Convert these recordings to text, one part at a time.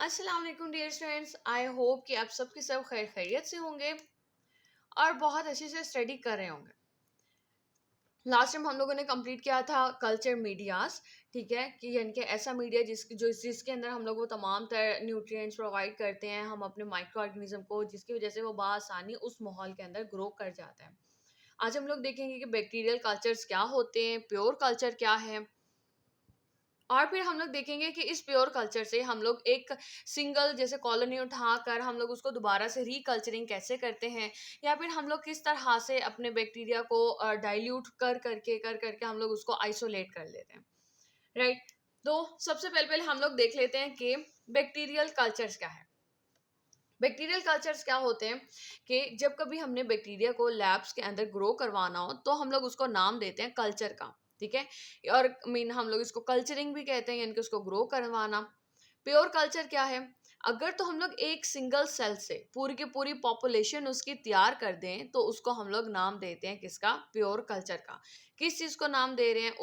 अस्सलाम वालेकुम dear students. I hope कि आप सबके सब खैर खैरियत से होंगे और बहुत अच्छे से स्टडी कर रहे होंगे। लास्ट टाइम हम लोगों ने कंप्लीट किया था कल्चर मीडियाज, ठीक है, कि यानी कि ऐसा मीडिया जिसके अंदर हम लोग वो तमाम तरह न्यूट्रिएंट्स प्रोवाइड करते हैं हम अपने माइक्रो ऑर्गेनिज्म को, जिसकी वजह से वो बासानी उस माहौल के अंदर ग्रो कर जाता है। आज हम लोग देखेंगे कि बैक्टीरियल कल्चर्स क्या होते हैं, प्योर कल्चर क्या है, और फिर हम लोग देखेंगे कि इस प्योर कल्चर से हम लोग एक सिंगल जैसे कॉलोनी उठाकर हम लोग उसको दोबारा से रिकल्चरिंग कैसे करते हैं, या फिर हम लोग किस तरह से अपने बैक्टीरिया को डाइल्यूट कर करके हम लोग उसको आइसोलेट कर लेते हैं। राइट। तो सबसे पहले पहले हम लोग देख लेते हैं कि बैक्टीरियल कल्चर्स क्या है। बैक्टीरियल कल्चर्स क्या होते हैं कि जब कभी हमने बैक्टीरिया को लैब्स के अंदर ग्रो करवाना हो तो हम लोग उसको नाम देते हैं कल्चर का, ठीक है। और मीन हम लोग इसको कल्चरिंग भी कहते हैं, यानी कि उसको ग्रो करवाना। प्योर कल्चर क्या है? अगर तो हम लोग एक सिंगल सेल से पूरी की पूरी पॉपुलेशन उसकी तैयार कर दें तो उसको हम लोग नाम देते हैं किसका? प्योर कल्चर का। किस चीज को नाम दे रहे हैं?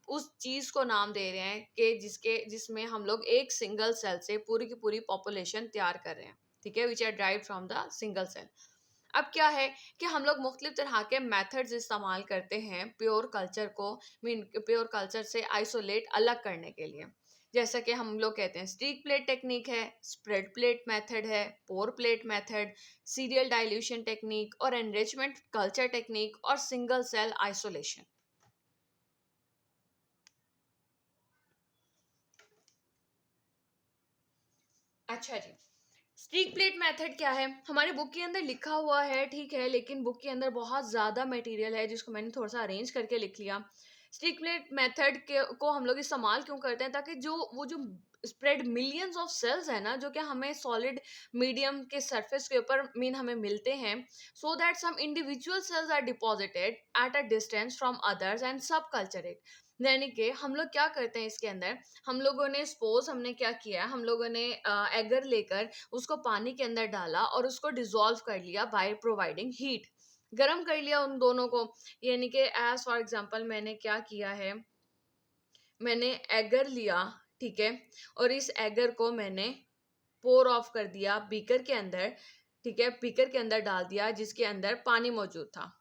उस चीज को नाम दे रहे हैं कि जिसमें हम लोग एक सिंगल सेल से पूरी की पूरी पॉपुलेशन तैयार कर रहे हैं, ठीक है, which are drive from the single cell. अब क्या है कि हम लोग मुख्तलिफ तरह के मेथड्स इस्तेमाल करते हैं प्योर कल्चर को, मीन प्योर कल्चर से आइसोलेट अलग करने के लिए। जैसा कि हम लोग कहते हैं स्टिक प्लेट टेक्निक है, स्प्रेड प्लेट मेथड है, pour plate method, serial dilution technique और एनरिचमेंट कल्चर टेक्निक और सिंगल सेल आइसोलेशन। अच्छा जी, स्टिक प्लेट मेथड क्या है? हमारे बुक के अंदर लिखा हुआ है, ठीक है, लेकिन बुक के अंदर बहुत ज़्यादा मटेरियल है जिसको मैंने थोड़ा सा अरेंज करके लिख लिया। स्टिक प्लेट मेथड के को हम लोग इस्तेमाल क्यों करते हैं? ताकि जो स्प्रेड मिलियंस ऑफ सेल्स है ना, जो कि हमें सॉलिड मीडियम के सरफेस के ऊपर मीन हमें मिलते हैं, so that some individual cells are deposited at a distance from others and subcultured. यानी कि हम लोग क्या करते हैं इसके अंदर, हम लोगों ने सपोज हमने क्या किया, हम लोगों ने एगर लेकर उसको पानी के अंदर डाला और उसको डिसॉल्व कर लिया बाय प्रोवाइडिंग हीट। गरम कर लिया उन दोनों को। यानी कि एज फॉर एग्जांपल मैंने क्या किया है, मैंने एगर लिया, ठीक है, और इस एगर को मैंने पोर ऑफ कर दिया बीकर के अंदर, ठीक है, बीकर के अंदर डाल दिया जिसके अंदर पानी मौजूद था,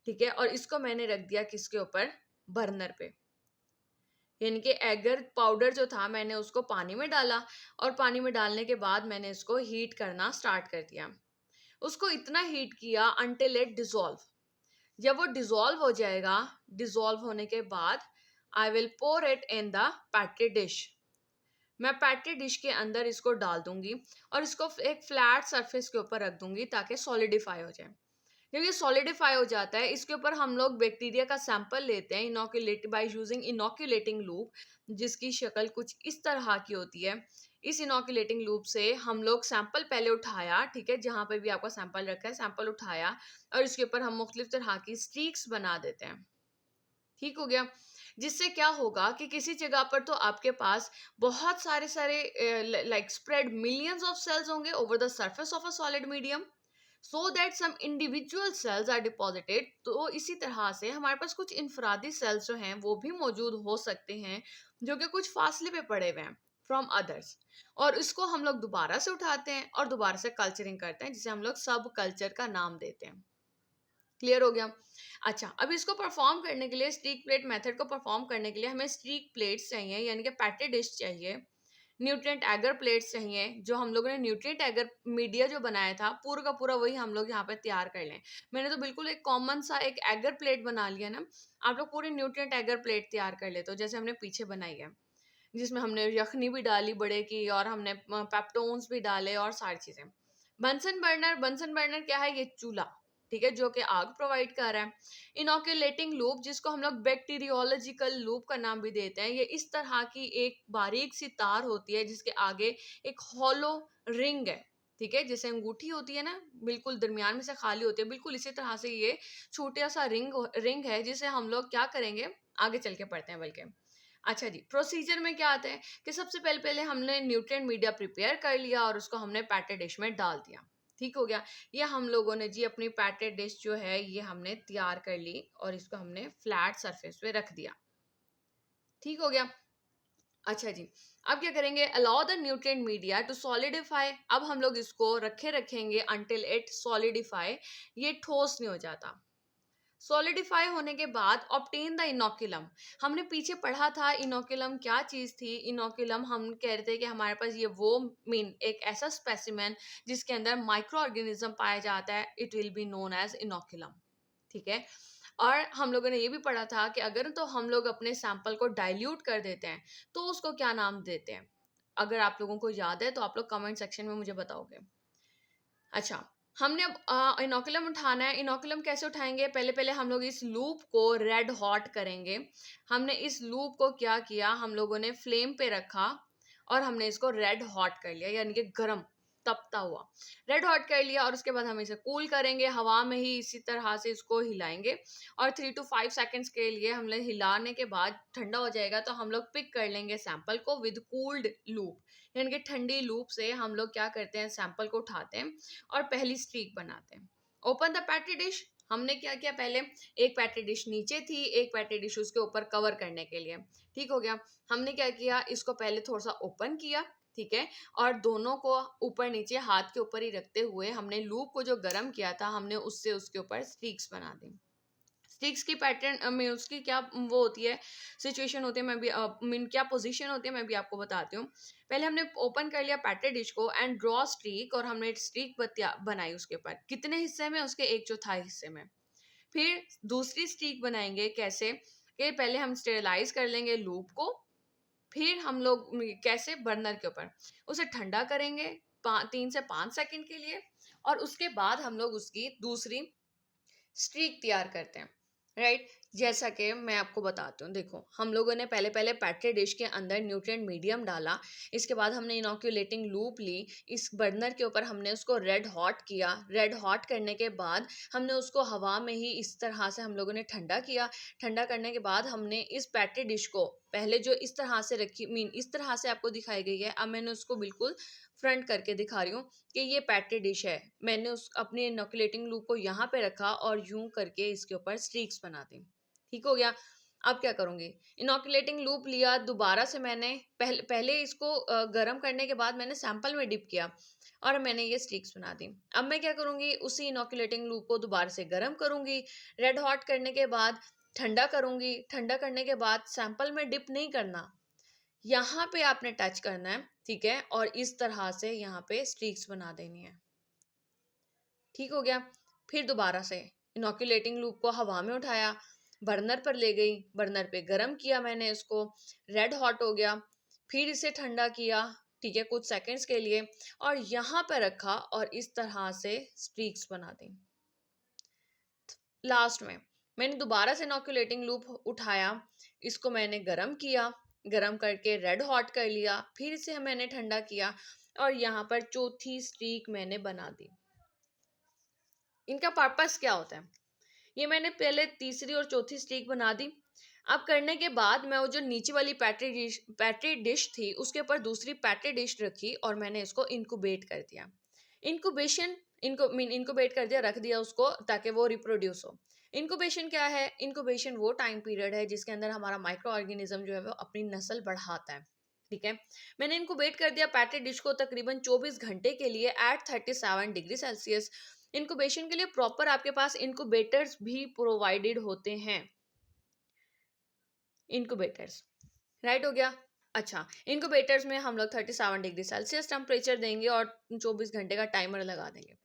ठीक है, और इसको मैंने रख दिया किसके ऊपर? बर्नर पे। यानी कि एगर पाउडर जो था मैंने उसको पानी में डाला, और पानी में डालने के बाद मैंने इसको हीट करना स्टार्ट कर दिया। उसको इतना हीट किया अंटिल इट डिसॉल्व। जब वो डिसॉल्व हो जाएगा, डिसॉल्व होने के बाद I will pour it in the Petri dish. मैं पैट्री डिश के अंदर इसको डाल दूंगी और इसको एक फ्लैट सरफेस के ऊपर रख दूंगी ताकि सॉलिडिफाई हो जाए। जब ये सॉलिडिफाई हो जाता है, इसके ऊपर हम लोग बैक्टीरिया का सैंपल लेते हैं inoculate by using inoculating loop, जिसकी शक्ल कुछ इस तरह की होती है। इस इनोकुलेटिंग लूप से हम लोग सैंपल पहले उठाया, ठीक है, जहां पे भी आपका सैंपल रखा है सैंपल उठाया, और इसके ऊपर हम मुख्तलिफ तरह की स्ट्रीक्स बना देते हैं। ठीक हो गया। जिससे क्या होगा कि किसी जगह पर तो आपके पास बहुत सारे सारे like spread millions of cells होंगे over the surface of a solid medium, so that some individual cells are deposited. तो इसी तरह से हमारे पास कुछ इनफरादी सेल्स जो हैं वो भी मौजूद हो सकते हैं, जो कि कुछ फासले पे पड़े हुए हैं फ्रॉम अदर्स, और इसको हम लोग दोबारा से उठाते हैं और दोबारा से कल्चरिंग करते हैं, जिसे हम लोग सब कल्चर का नाम देते हैं। क्लियर हो गया? अच्छा, अब इसको परफॉर्म करने के लिए, स्टिक प्लेट मेथड को परफॉर्म करने के लिए हमें स्टिक प्लेट्स चाहिए, यानी कि पैटे डिश चाहिए, न्यूट्रिएंट एगर प्लेट्स चाहिए। जो हम लोगों ने न्यूट्रिएंट एगर मीडिया जो बनाया था पूरा का पूरा वही हम लोग यहाँ पे तैयार कर लें। मैंने तो बिल्कुल एक कॉमन सा एक एगर प्लेट बना लिया ना, आप लोग पूरी न्यूट्रिएंट एगर प्लेट तैयार कर लेते हो जैसे हमने पीछे बनाई है, जिसमें हमने यखनी भी डाली बड़े की और हमने पेप्टोन्स भी डाले और सारी चीज़ें। बंसन बर्नर क्या है? ये चूल्हा, ठीक है, जो कि आग प्रोवाइड कर रहा है। इनोकुलेटिंग लूप, जिसको हम लोग बैक्टीरियोलॉजिकल लूप का नाम भी देते हैं, ये इस तरह की एक बारीक सी तार होती है जिसके आगे एक हॉलो रिंग है, ठीक है, जैसे अंगूठी होती है ना, बिल्कुल दरमियान में से खाली होती है, बिल्कुल इसी तरह से ये छोटा सा रिंग है, जिसे हम लोग क्या करेंगे आगे चल के पढ़ते हैं बल्कि। अच्छा जी, प्रोसीजर में क्या आता है कि सबसे पहले पहले हमने न्यूट्रिएंट मीडिया प्रिपेयर कर लिया और उसको हमने पैटे डिश में डाल दिया। ठीक हो गया। ये हम लोगों ने जी अपनी पैटे डिश जो है ये हमने तैयार कर ली और इसको हमने फ्लैट सरफेस पे रख दिया। ठीक हो गया। अच्छा जी, अब क्या करेंगे, allow the nutrient media to solidify. अब हम लोग इसको रखेंगे अंटिल इट सॉलिडिफाई, ये ठोस नहीं हो जाता। सॉलिडिफाई होने के बाद ऑब्टेन द इनोकुलम। हमने पीछे पढ़ा था इनोकुलम क्या चीज थी। इनोकुलम हम कह रहे थे कि हमारे पास ये वो मीन एक ऐसा स्पेसिमेन जिसके अंदर माइक्रो ऑर्गेनिज्म पाया जाता है, it will be known as inoculum. ठीक है। और हम लोगों ने ये भी पढ़ा था कि अगर तो हम लोग अपने सैंपल को डाइल्यूट कर देते हैं तो उसको क्या नाम देते हैं। अगर आप लोगों को याद है तो आप लोग कमेंट सेक्शन में मुझे बताओगे। अच्छा, हमने अब इनोकुलम उठाना है। इनोकुलम कैसे उठाएंगे, पहले पहले हम लोग इस लूप को रेड हॉट करेंगे। हमने इस लूप को क्या किया, हम लोगों ने फ्लेम पे रखा और हमने इसको रेड हॉट कर लिया, यानी कि गरम तपता हुआ रेड हॉट कर लिया। और उसके बाद हम इसे कूल करेंगे, हवा में ही इसी तरह से इसको हिलाएंगे। और 3 to 5 सेकेंड्स के लिए हमने हिलाने के बाद ठंडा हो जाएगा तो हम लोग पिक कर लेंगे सैंपल को विद कूल्ड लूप, यानी कि ठंडी लूप से हम लोग क्या करते हैं, सैंपल को उठाते हैं और पहली स्ट्रीक बनाते हैं। Open the Petri dish. हमने क्या किया, पहले एक पैट्री डिश नीचे थी, एक पैट्री डिश उसके ऊपर कवर करने के लिए। ठीक हो गया। हमने क्या किया, इसको पहले थोड़ा सा ओपन किया। ठीक है। और दोनों को ऊपर नीचे हाथ के ऊपर ही रखते हुए हमने लूप को जो गर्म किया था हमने उससे उसके ऊपर स्ट्रीक्स बना दी। स्टिक्स की पैटर्न में उसकी क्या वो होती है, सिचुएशन होती है, मैं भी मीन क्या पोजीशन होती है मैं भी आपको बताती हूँ। पहले हमने ओपन कर लिया पैटे डिश को एंड ड्रॉ स्ट्रीक, और हमने स्ट्रीक बनाई उसके ऊपर, कितने हिस्से में, उसके 1/4 हिस्से में। फिर दूसरी स्ट्रीक बनाएंगे कैसे, कि पहले हम स्टेरिलाइज कर लेंगे लूप को, फिर हम लोग कैसे, बर्नर के ऊपर उसे ठंडा करेंगे 3 से 5 सेकंड के लिए, और उसके बाद हम लोग उसकी दूसरी स्ट्रीक तैयार करते हैं। राइट। जैसा कि मैं आपको बताती हूँ, देखो हम लोगों ने पहले पहले पैट्री डिश के अंदर न्यूट्रिएंट मीडियम डाला, इसके बाद हमने इनोक्यूलेटिंग लूप ली, इस बर्नर के ऊपर हमने उसको रेड हॉट किया। रेड हॉट करने के बाद हमने उसको हवा में ही इस तरह से हम लोगों ने ठंडा किया। ठंडा करने के बाद हमने इस पैट्री डिश को पहले जो इस तरह से रखी, मीन इस तरह से आपको दिखाई गई है, अब मैंने उसको बिल्कुल फ्रंट करके दिखा रही हूँ कि ये पैट्री डिश है। मैंने उस अपने इनोकुलेटिंग लूप को यहाँ पे रखा और यूं करके इसके ऊपर स्ट्रीक्स बना दी। ठीक हो गया। अब क्या करूंगी, इनोकुलेटिंग लूप लिया, दोबारा से मैंने पहले इसको गर्म करने के बाद मैंने सैंपल में डिप किया और मैंने ये स्ट्रीक्स बना दी। अब मैं क्या करूंगी, उसी इनोकुलेटिंग लूप को दोबारा से गर्म करूंगी, रेड हॉट करने के बाद ठंडा करूंगी। ठंडा करने के बाद सैंपल में डिप नहीं करना, यहाँ पे आपने टच करना है। ठीक है। और इस तरह से यहाँ पे स्ट्रीक्स बना देनी है। ठीक हो गया। फिर दोबारा से इनोकुलेटिंग लूप को हवा में उठाया, बर्नर पर ले गई, बर्नर पे गरम किया मैंने इसको, रेड हॉट हो गया। फिर इसे ठंडा किया, ठीक है, कुछ सेकंड्स के लिए, और यहाँ पे रखा और इस तरह से स्ट्रीक्स बना दी। लास्ट में मैंने दोबारा से इनोकुलेटिंग लूप उठाया, इसको मैंने गरम किया, गरम करके रेड हॉट कर लिया, फिर इसे मैंने ठंडा किया और यहाँ पर चौथी स्ट्रीक मैंने बना दी। इनका पर्पस क्या होता है, ये मैंने पहले तीसरी और चौथी स्ट्रीक बना दी। अब करने के बाद मैं वो जो नीचे वाली पैट्री डिश थी उसके ऊपर दूसरी पैट्री डिश रखी और मैंने इसको इनक्यूबेट कर दिया। इंक्यूबेशन, इनक्यूबेट कर दिया, रख दिया उसको ताकि वो रिप्रोड्यूस हो। इंक्यूबेशन क्या है, इंक्यूबेशन वो टाइम पीरियड है जिसके अंदर हमारा माइक्रो ऑर्गेनिज्म जो है वो अपनी नस्ल बढ़ाता है। ठीक है। मैंने इनक्यूबेट कर दिया पैट्री डिश को तकरीबन 24 घंटे के लिए एट 37 डिग्री सेल्सियस। इनक्यूबेशन के लिए प्रॉपर आपके पास इनक्यूबेटर्स भी प्रोवाइडेड होते हैं, इनक्यूबेटर्स। राइट हो गया। अच्छा, इनक्यूबेटर्स में हम लोग 37 डिग्री सेल्सियस टेम्परेचर देंगे और 24 घंटे का टाइमर लगा देंगे।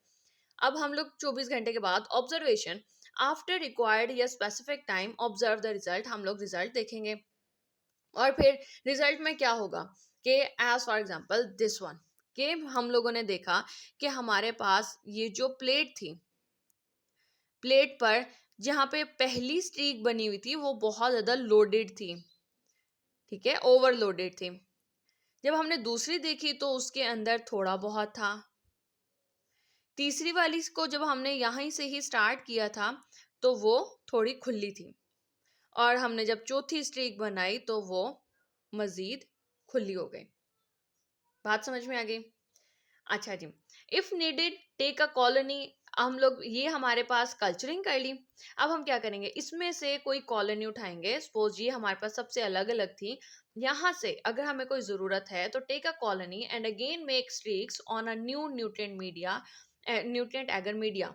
अब हम लोग 24 घंटे के बाद ऑब्जर्वेशन, आफ्टर रिक्वायर्ड या specific time observe the result, हम लोग रिजल्ट देखेंगे। और फिर रिजल्ट में क्या होगा कि as for example this one, कि हम लोगों ने देखा कि हमारे पास ये जो प्लेट थी, प्लेट पर जहाँ पे पहली स्ट्रीक बनी हुई थी वो बहुत ज़्यादा लोडेड थी। ठीक है, ओवरलोडेड थी। जब हमने दूसरी देखी तो उसके अंदर थोड़ा बहुत था। तीसरी वाली को जब हमने यहीं से ही स्टार्ट किया था तो वो थोड़ी खुली थी, और हमने जब चौथी स्ट्रीक बनाई तो वो मजीद खुली हो गई। बात समझ में आ गई। अच्छा जी, if needed take a colony, हम लोग ये हमारे पास कल्चरिंग कर ली। अब हम क्या करेंगे, इसमें से कोई कॉलोनी उठाएंगे। सपोज ये हमारे पास सबसे अलग अलग थी, यहाँ से अगर हमें कोई ज़रूरत है तो take a colony and again make streaks on a new nutrient media, nutrient agar media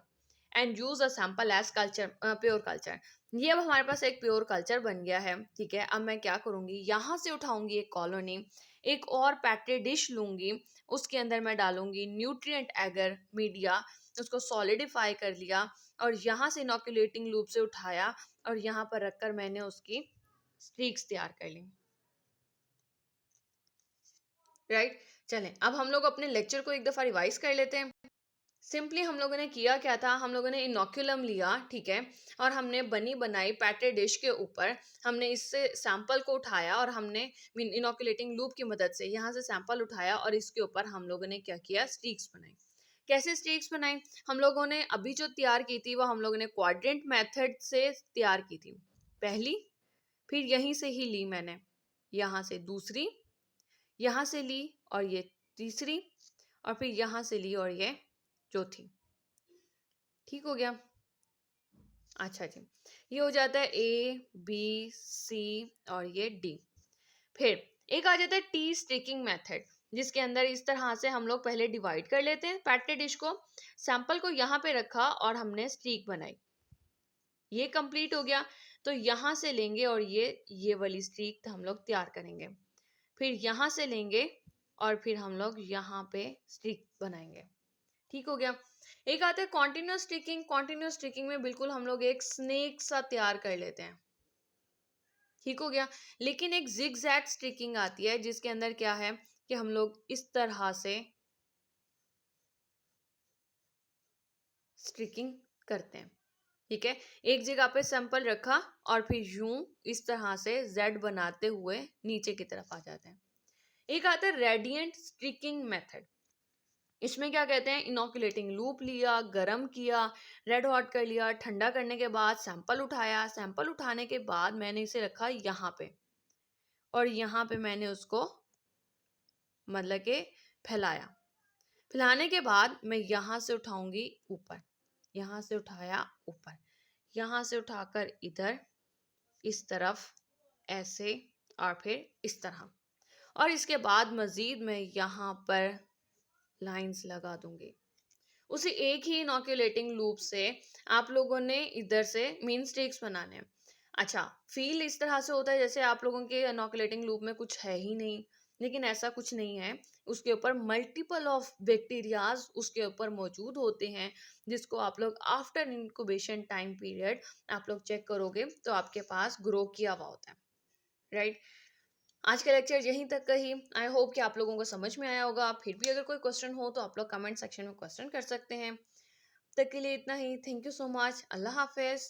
and use a sample as culture, pure culture. ये अब हमारे पास एक प्योर कल्चर बन गया है, ठीक है। अब मैं क्या करूंगी, यहाँ से उठाऊंगी एक कॉलोनी, एक और पैट्री डिश लूंगी, उसके अंदर मैं डालूंगी न्यूट्रिएंट एगर मीडिया, उसको सॉलिडिफाई कर लिया, और यहाँ से इनोकुलेटिंग लूप से उठाया और यहाँ पर रखकर मैंने उसकी स्ट्रीक्स तैयार कर ली, राइट। चलें अब हम लोग अपने लेक्चर को एक दफ़ा रिवाइज कर लेते हैं। सिंपली हम लोगों ने किया क्या था, हम लोगों ने इनोक्यूलम लिया, ठीक है, और हमने बनी बनाई पैटे डिश के ऊपर हमने इससे सैंपल को उठाया और हमने इनोकुलेटिंग लूप की मदद से यहाँ से सैंपल उठाया और इसके ऊपर हम लोगों ने क्या किया, स्ट्रीक्स बनाई। कैसे स्ट्रीक्स बनाई, हम लोगों ने अभी जो तैयार की थी वो हम लोगों ने क्वाड्रेंट मेथड से तैयार की थी पहली, फिर यहीं से ही ली मैंने, यहाँ से दूसरी, यहाँ से ली और ये तीसरी, और फिर यहाँ से ली और ये चौथी। ठीक हो गया। अच्छा जी, ये हो जाता है ए बी सी और ये डी। फिर एक आ जाता है टी स्टिकिंग मेथड, जिसके अंदर इस तरह से हम लोग पहले डिवाइड कर लेते हैं पैटे डिश को, सैंपल को यहाँ पे रखा और हमने स्टिक बनाई, ये कंप्लीट हो गया। तो यहाँ से लेंगे और ये वाली स्टिक हम लोग तैयार करेंगे, फिर यहाँ से लेंगे और फिर हम लोग यहाँ पे स्टिक बनाएंगे। ठीक हो गया। एक आता है कॉन्टिन्यूस स्टिकिंग। कॉन्टिन्यूस स्टिकिंग में बिल्कुल हम लोग एक स्नेक सा तैयार कर लेते हैं। ठीक हो गया। लेकिन एक जिगजैग स्टिकिंग आती है जिसके अंदर क्या है कि हम लोग इस तरह से स्टिकिंग करते हैं, ठीक है। एक जगह पे सैंपल रखा और फिर यूं इस तरह से जेड बनाते हुए नीचे की तरफ आ जाते हैं। एक आता है रेडिएंट स्टिकिंग मेथड। इसमें क्या कहते हैं, इनोकुलेटिंग लूप लिया, गरम किया, रेड हॉट कर लिया, ठंडा करने के बाद सैंपल उठाया, सैंपल उठाने के बाद मैंने इसे रखा यहाँ पे और यहाँ पे मैंने उसको मतलब के फैलाया। फैलाने के बाद मैं यहाँ से उठाऊंगी ऊपर, यहाँ से उठाया ऊपर, यहाँ से उठाकर इधर इस तरफ ऐसे और फिर इस तरह, और इसके बाद मजीद मैं यहाँ पर लाइंस लगा दूंगी। उसी एक ही इनोकुलेटिंग लूप से आप लोगों ने इधर से मेन स्टिक्स बनाने हैं। अच्छा, फील इस तरह से होता है जैसे आप लोगों के इनोकुलेटिंग लूप में कुछ है ही नहीं, लेकिन ऐसा कुछ नहीं है। उसके ऊपर मल्टीपल ऑफ बैक्टीरियाज उसके ऊपर मौजूद होते हैं, जिसको आप लोग आफ्टर इंक्यूबेशन टाइम पीरियड आप लोग चेक करोगे तो आपके पास ग्रो किया हुआ होता है, राइट। आज का लेक्चर यहीं तक का ही। आई होप कि आप लोगों को समझ में आया होगा। फिर भी अगर कोई क्वेश्चन हो तो आप लोग कमेंट सेक्शन में क्वेश्चन कर सकते हैं। तब तक के लिए इतना ही। Thank you so much. अल्लाह हाफिज।